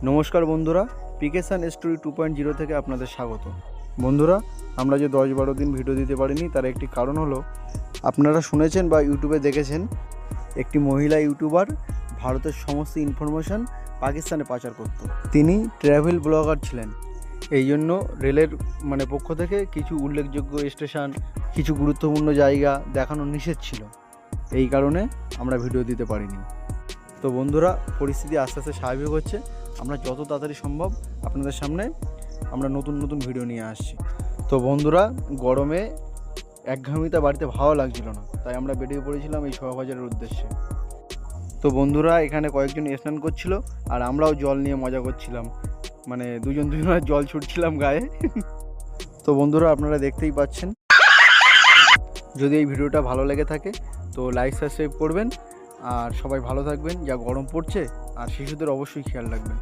নমস্কার বন্ধুরা, পিকেসান স্টোরি 2.0 থেকে আপনাদের স্বাগত। বন্ধুরা, আমরা যে 10-12 দিন ভিডিও দিতে পারিনি তার একটি কারণ হলো, আপনারা শুনেছেন বা ইউটিউবে দেখেছেন একটি মহিলা ইউটিউবার ভারতের সমস্ত ইনফরমেশান পাকিস্তানে পাচার করত। তিনি ট্র্যাভেল ব্লগার ছিলেন, এই জন্য রেলের পক্ষ থেকে কিছু উল্লেখযোগ্য স্টেশন, কিছু গুরুত্বপূর্ণ জায়গা দেখানো নিষেধ ছিল। এই কারণে আমরা ভিডিও দিতে পারিনি। তো বন্ধুরা, পরিস্থিতি আস্তে আস্তে স্বাভাবিক হচ্ছে। আমরা যত তাড়াতাড়ি সম্ভব আপনাদের সামনে আমরা নতুন ভিডিও নিয়ে আসছি। তো বন্ধুরা, গরমে একঘেয়েমিতে বাড়িতে ভালো লাগছিল না, তাই আমরা বেরিয়ে পড়েছিলাম এই শোভাবাজারের উদ্দেশ্যে। তো বন্ধুরা, এখানে কয়েকজন স্নান করছিল আর আমরাও জল নিয়ে মজা করছিলাম, দুজনের জল ছুটছিলাম গায়ে। তো বন্ধুরা, আপনারা দেখতেই পাচ্ছেন। যদি এই ভিডিওটা ভালো লেগে থাকে তো লাইক সাবস্ক্রাইব করবেন, আর সবাই ভালো থাকবেন। যা গরম পড়ছে, আর শিশুদের অবশ্যই খেয়াল রাখবেন।